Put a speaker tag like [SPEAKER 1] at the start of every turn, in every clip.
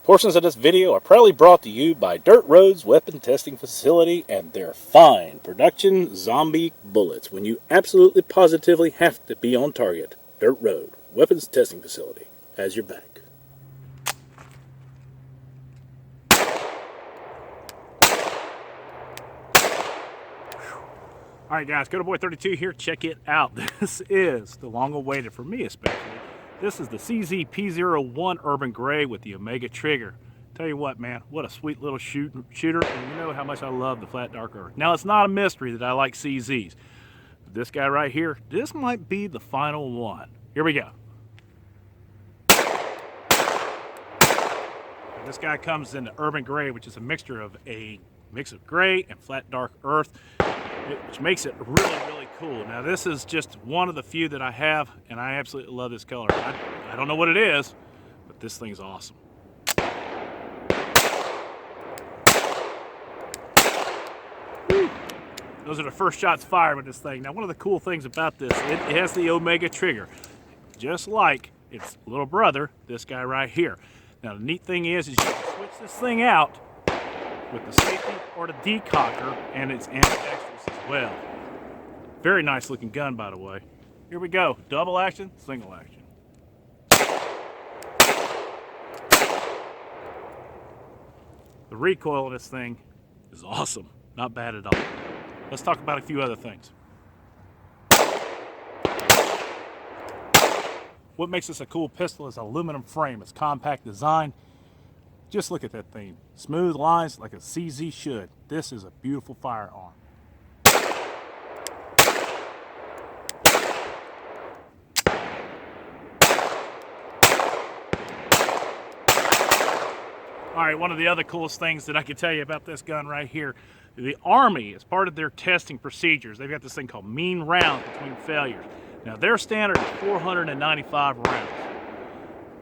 [SPEAKER 1] Portions of this video are proudly brought to you by Dirt Road's Weapon Testing Facility and their fine production zombie bullets when you absolutely positively have to be on target. Dirt Road Weapons Testing Facility has your back. Alright guys, GoToBoy32 here. Check it out. This is the long awaited, for me especially, this is the CZ P01 Urban Gray with the Omega trigger. Tell you what, man, what a sweet little shooter, and you know how much I love the flat dark earth. Now, it's not a mystery that I like CZs. But this guy right here, this might be the final one. Here we go. And this guy comes in the Urban Gray, which is a mix of gray and flat dark earth, which makes it really cool. Now, this is just one of the few that I have, and I absolutely love this color. I don't know what it is, but this thing's awesome. Woo. Those are the first shots fired with this thing. Now, one of the cool things about this, it has the Omega trigger, just like its little brother, this guy right here. Now, the neat thing is you can switch this thing out with the safety or the decocker, and it's ambidextrous as well. Very nice looking gun, by the way. Here we go. Double action, single action. The recoil of this thing is awesome. Not bad at all. Let's talk about a few other things. What makes this a cool pistol is aluminum frame. It's compact design. Just look at that thing. Smooth lines like a CZ should. This is a beautiful firearm. Alright, one of the other coolest things that I can tell you about this gun right here, the Army, as part of their testing procedures, they've got this thing called mean rounds between failures. Now, their standard is 495 rounds.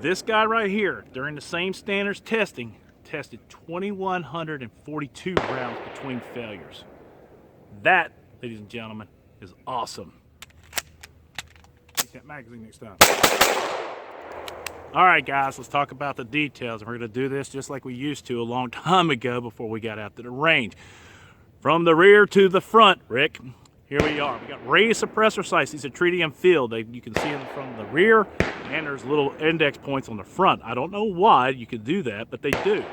[SPEAKER 1] This guy right here, during the same standards testing, tested 2,142 rounds between failures. That, ladies and gentlemen, is awesome. Take that magazine next time. Alright guys, let's talk about the details. We're going to do this just like we used to a long time ago before we got out to the range. From the rear to the front, Rick. Here we are. We got raised suppressor sights. These are tritium field. You can see them from the rear, and there's little index points on the front. I don't know why you could do that, but they do.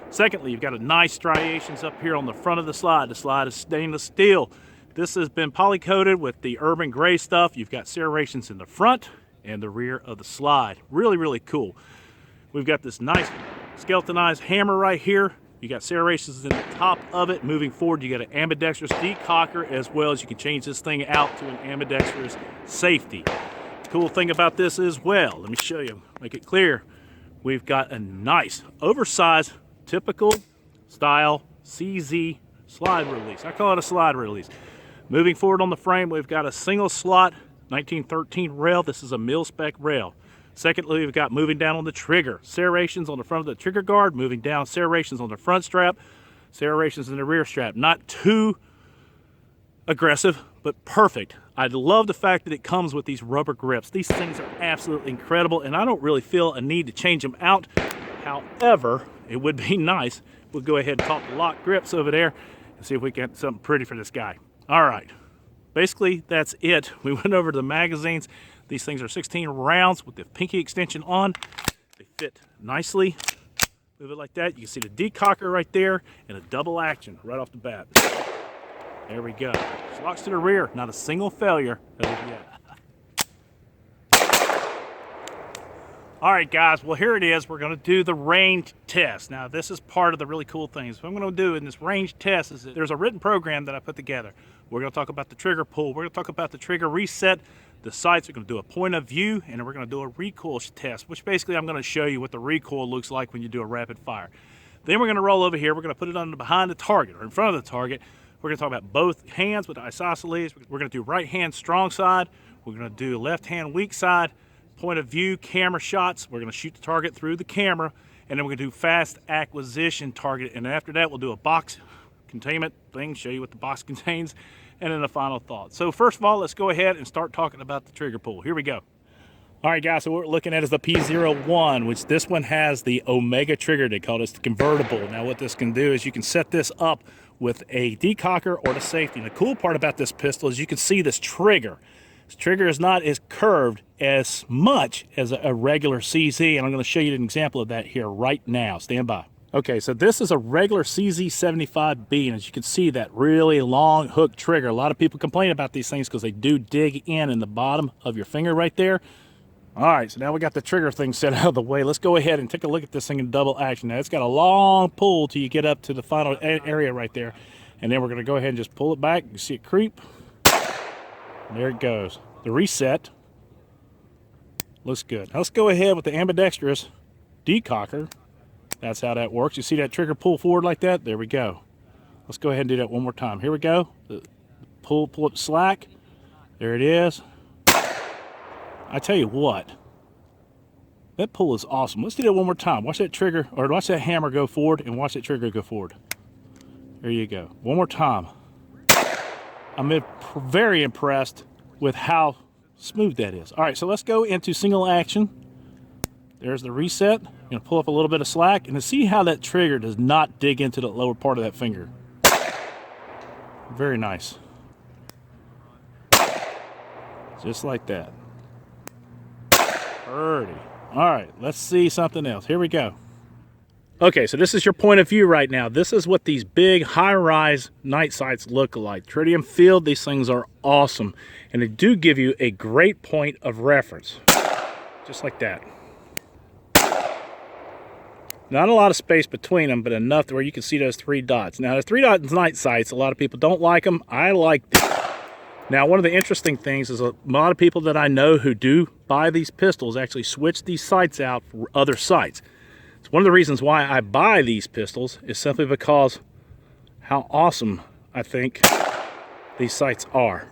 [SPEAKER 1] Secondly, you've got a nice striations up here on the front of the slide. The slide is stainless steel. This has been poly-coated with the Urban Gray stuff. You've got serrations in the front and the rear of the slide. Really cool. We've got this nice skeletonized hammer right here. You got serrations in the top of it. Moving forward, you got an ambidextrous decocker, as well as you can change this thing out to an ambidextrous safety. The cool thing about this as well, let me show you, make it clear. We've got a nice, oversized, typical style CZ slide release. I call it a slide release. Moving forward on the frame, we've got a single slot 1913 rail. This is a mil-spec rail. Secondly, we've got moving down on the trigger. Serrations on the front of the trigger guard, moving down, serrations on the front strap, serrations in the rear strap. Not too aggressive, but perfect. I love the fact that it comes with these rubber grips. These things are absolutely incredible, and I don't really feel a need to change them out. However, it would be nice. We'll go ahead and talk the lock grips over there and see if we can get something pretty for this guy. All right. Basically, that's it. We went over the magazines. These things are 16 rounds with the pinky extension on. They fit nicely. Move it like that. You can see the decocker right there and a double action right off the bat. There we go. Locks to the rear. Not a single failure as of yet. All right, guys. Well, here it is. We're going to do the range test. Now, this is part of the really cool things. What I'm going to do in this range test is that there's a written program that I put together. We're going to talk about the trigger pull. We're going to talk about the trigger reset, the sights. We're going to do a point of view, and then we're going to do a recoil test, which basically I'm going to show you what the recoil looks like when you do a rapid fire. Then we're going to roll over here. We're going to put it on behind the target or in front of the target. We're going to talk about both hands with the isosceles. We're going to do right hand strong side. We're going to do left hand weak side. Point of view, camera shots. We're going to shoot the target through the camera, and then we're going to do fast acquisition target, and after that we'll do a box containment thing, show you what the box contains, and then a final thought. So first of all, let's go ahead and start talking about the trigger pull. Here we go. All right, guys, so what we're looking at is the P01, which this one has the Omega trigger. They call this the convertible. Now, what this can do is you can set this up with a decocker or the safety. And the cool part about this pistol is you can see this trigger. This trigger is not as curved as much as a regular CZ, and I'm going to show you an example of that here right now. Stand by. Okay, so this is a regular CZ75B, and as you can see, that really long hook trigger. A lot of people complain about these things because they do dig in the bottom of your finger right there. All right, so now we got the trigger thing set out of the way. Let's go ahead and take a look at this thing in double action. Now, it's got a long pull till you get up to the final area right there. And then we're going to go ahead and just pull it back. You see it creep. There it goes. The reset looks good. Now let's go ahead with the ambidextrous decocker. That's how that works. You see that trigger pull forward like that? There we go. Let's go ahead and do that one more time. Here we go. Pull up slack. There it is. I tell you what, that pull is awesome. Let's do that one more time. Watch that trigger, or watch that hammer go forward, and watch that trigger go forward. There you go. One more time. I'm very impressed with how smooth that is. All right, so let's go into single action. There's the reset. I'm going to pull up a little bit of slack, and to see how that trigger does not dig into the lower part of that finger. Very nice. Just like that. Pretty. All right, let's see something else. Here we go. Okay, so this is your point of view right now. This is what these big high-rise night sights look like. Tritium field, these things are awesome. And they do give you a great point of reference. Just like that. Not a lot of space between them, but enough to where you can see those 3 dots. Now, the 3-dot night sights, a lot of people don't like them. I like them. Now, one of the interesting things is a lot of people that I know who do buy these pistols actually switch these sights out for other sights. It's one of the reasons why I buy these pistols is simply because how awesome I think these sights are.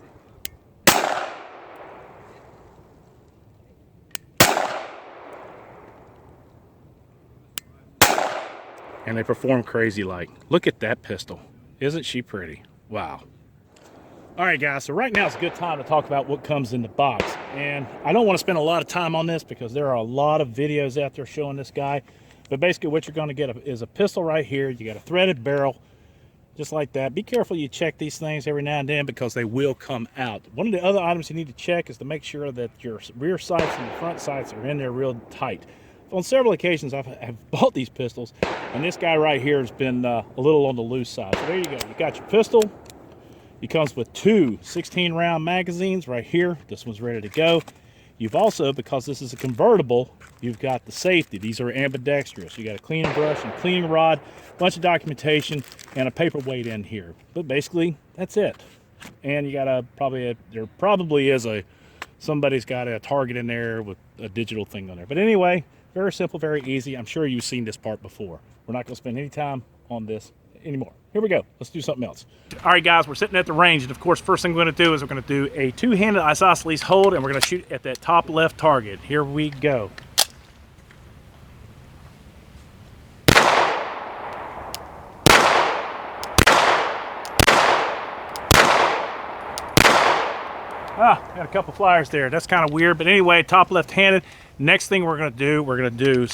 [SPEAKER 1] And they perform crazy like. Look at that pistol. Isn't she pretty? Wow. All right, guys, so right now is a good time to talk about what comes in the box. And I don't want to spend a lot of time on this because there are a lot of videos out there showing this guy. But basically what you're going to get is a pistol right here. You got a threaded barrel, just like that. Be careful you check these things every now and then because they will come out. One of the other items you need to check is to make sure that your rear sights and your front sights are in there real tight. On several occasions, I've bought these pistols, and this guy right here has been a little on the loose side. So there you go. You got your pistol. It comes with 2 16-round magazines right here. This one's ready to go. You've also, because this is a convertible, you've got the safety. These are ambidextrous. You got a cleaning brush and cleaning rod, bunch of documentation, and a paperweight in here. But basically, that's it. And you got there probably is somebody's got a target in there with a digital thing on there. But anyway, very simple, very easy. I'm sure you've seen this part before. We're not going to spend any time on this anymore. Here we go. Let's do something else. All right, guys, we're sitting at the range, and of course, first thing we're going to do is we're going to do a 2-handed isosceles hold, and we're going to shoot at that top left target. Here we go. Got a couple flyers there. That's kind of weird, but anyway, top left-handed. Next thing we're going to do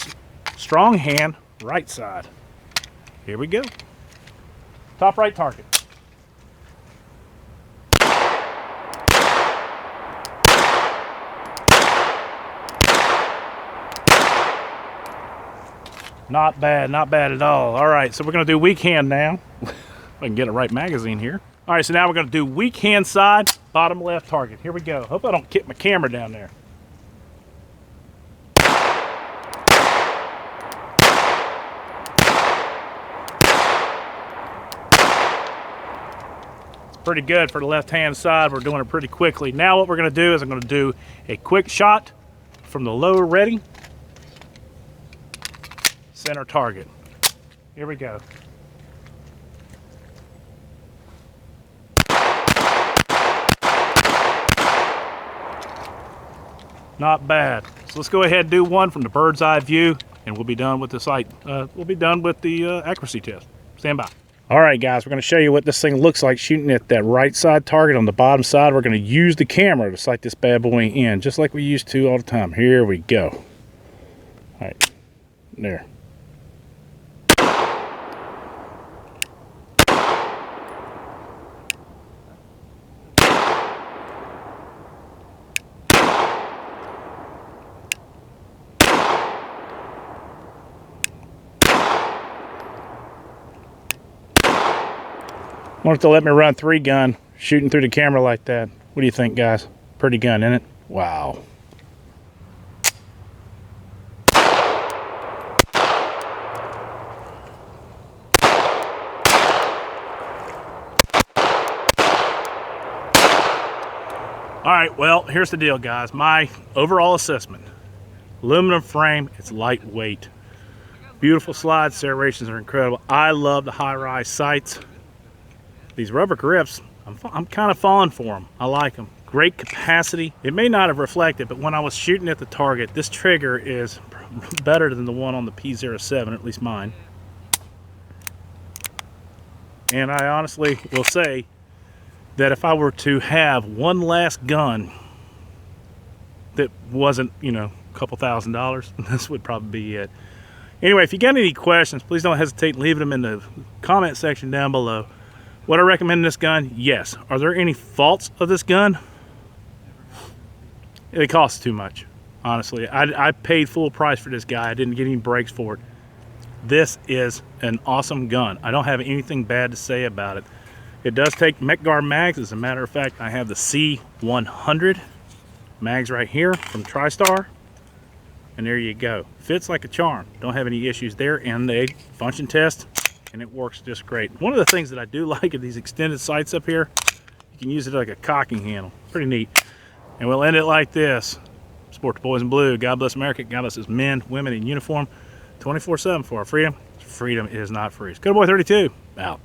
[SPEAKER 1] strong hand, right side. Here we go. Top right target. Not bad, not bad at all. All right, so we're going to do weak hand now. If I can get a right magazine here. All right, so now we're going to do weak hand side, bottom left target. Here we go. Hope I don't kick my camera down there. Pretty good for the left-hand side. We're doing it pretty quickly. Now what we're going to do is I'm going to do a quick shot from the low ready. Center target. Here we go. Not bad. So let's go ahead and do one from the bird's eye view, and we'll be done with the sight. We'll be done with the accuracy test. Stand by. All right, guys, we're going to show you what this thing looks like shooting at that right side target. On the bottom side, we're going to use the camera to sight this bad boy in, just like we used to all the time. Here we go. All right, there. Wanted to let me run 3-gun shooting through the camera like that. What do you think, guys? Pretty gun, isn't it? Wow. All right, well, here's the deal, guys. My overall assessment: aluminum frame, it's lightweight. Beautiful slides, serrations are incredible. I love the high-rise sights. These rubber grips, I'm kind of falling for them. I like them. Great capacity. It may not have reflected, but when I was shooting at the target, this trigger is better than the one on the P07, at least mine. And I honestly will say that if I were to have one last gun that wasn't, you know, a couple $1,000s, this would probably be it. Anyway, if you got any questions, please don't hesitate in leaving them in the comment section down below. Would I recommend this gun? Yes. Are there any faults of this gun? It costs too much, honestly. I paid full price for this guy. I didn't get any breaks for it. This is an awesome gun. I don't have anything bad to say about it. It does take MechGuard mags. As a matter of fact, I have the C100 mags right here from TriStar. And there you go. Fits like a charm. Don't have any issues there. And they function test, and it works just great. One of the things that I do like are these extended sights up here. You can use it like a cocking handle. Pretty neat. And we'll end it like this. Support the boys in blue. God bless America. God bless us men, women in uniform. 24/7 for our freedom. Freedom is not free. It's Good Boy 32. Out.